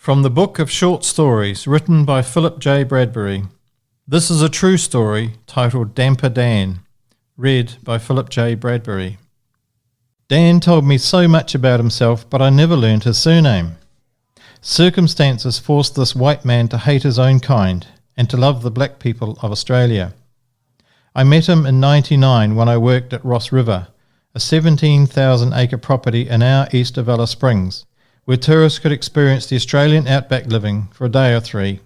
From the book of short stories written by Philip J. Bradbury, this is a true story titled Damper Dan, read by Philip J. Bradbury. Dan told me so much about himself, but I never learned his surname. Circumstances forced this white man to hate his own kind and to love the black people of Australia. I met him in '99 when I worked at Ross River, a 17,000-acre property an hour east of Alice Springs, where tourists could experience the Australian outback living for a day or three.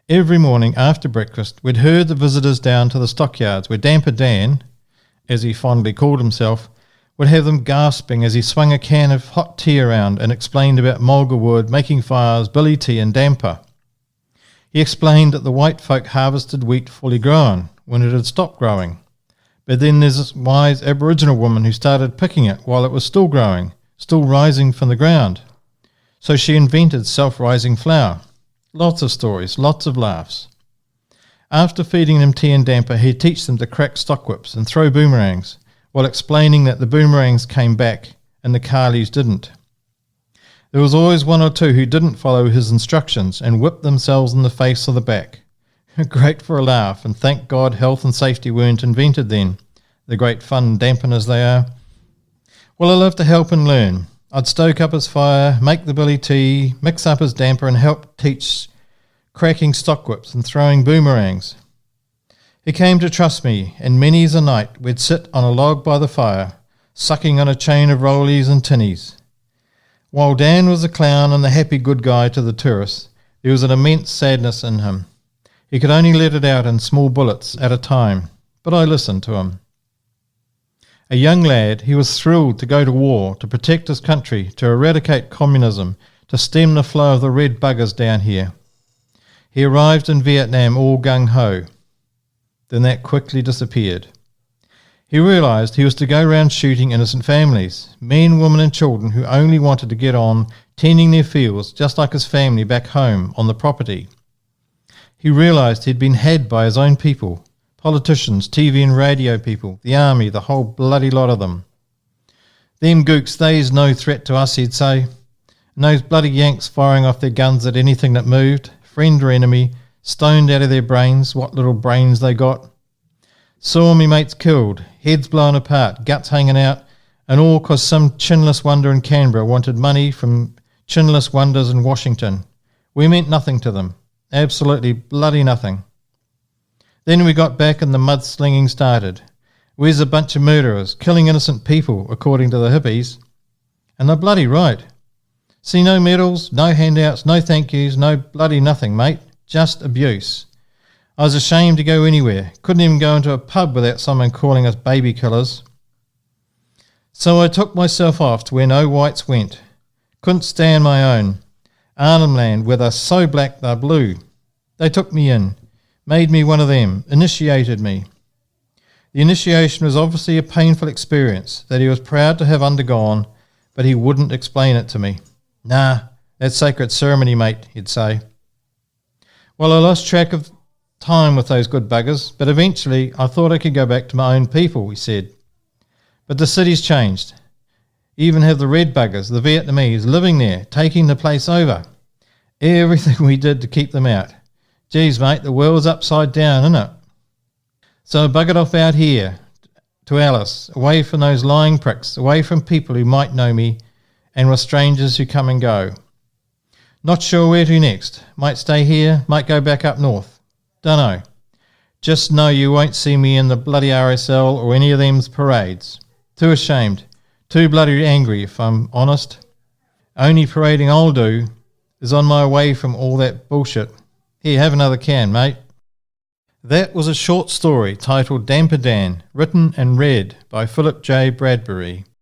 Every morning after breakfast, we'd herd the visitors down to the stockyards where Damper Dan, as he fondly called himself, would have them gasping as he swung a can of hot tea around and explained about mulga wood, making fires, billy tea and damper. He explained that the white folk harvested wheat fully grown when it had stopped growing. But then there's this wise Aboriginal woman who started picking it while it was still growing, still rising from the ground. So she invented self-rising flour. Lots of stories, lots of laughs. After feeding them tea and damper, he'd teach them to crack stockwhips and throw boomerangs, while explaining that the boomerangs came back and the Carlies didn't. There was always one or two who didn't follow his instructions and whipped themselves in the face or the back. Great for a laugh, and thank God health and safety weren't invented then, the great fun dampeners they are. Well, I loved to help and learn. I'd stoke up his fire, make the billy tea, mix up his damper and help teach cracking stockwhips and throwing boomerangs. He came to trust me, and many's a night we'd sit on a log by the fire, sucking on a chain of rollies and tinnies. While Dan was a clown and the happy good guy to the tourists, there was an immense sadness in him. He could only let it out in small bullets at a time, but I listened to him. A young lad, he was thrilled to go to war, to protect his country, to eradicate communism, to stem the flow of the red buggers down here. He arrived in Viet Nam all gung-ho. Then that quickly disappeared. He realised he was to go round shooting innocent families, men, women and children who only wanted to get on tending their fields just like his family back home on the property. He realised he'd been had by his own people, politicians, TV and radio people, the army, the whole bloody lot of them. Them gooks, they's no threat to us, he'd say. And those bloody Yanks firing off their guns at anything that moved, friend or enemy, stoned out of their brains, what little brains they got. Saw me mates killed, heads blown apart, guts hanging out, and all 'cause some chinless wonder in Canberra wanted money from chinless wonders in Washington. We meant nothing to them. Absolutely bloody nothing. Then we got back and the mudslinging started. Where's a bunch of murderers, killing innocent people, according to the hippies? And they're bloody right. See, no medals, no handouts, no thank yous, no bloody nothing, mate. Just abuse. I was ashamed to go anywhere. Couldn't even go into a pub without someone calling us baby killers. So I took myself off to where no whites went. Couldn't stand my own. Arnhem Land, where they're so black they're blue. They took me in, made me one of them, initiated me. The initiation was obviously a painful experience that he was proud to have undergone, but he wouldn't explain it to me. Nah, that's sacred ceremony, mate, he'd say. Well, I lost track of time with those good buggers, but eventually I thought I could go back to my own people, he said. But the city's changed. You even have the red buggers, the Vietnamese, living there, taking the place over. Everything we did to keep them out. Geez, mate, the world's upside down, isn't it? So I buggered off out here to Alice, away from those lying pricks, away from people who might know me and were strangers who come and go. Not sure where to next. Might stay here, might go back up north. Dunno. Just know you won't see me in the bloody RSL or any of them's parades. Too ashamed. Too bloody angry, if I'm honest. Only parading I'll do is on my way from all that bullshit. Here, have another can, mate. That was a short story titled Damper Dan, written and read by Philip J. Bradbury.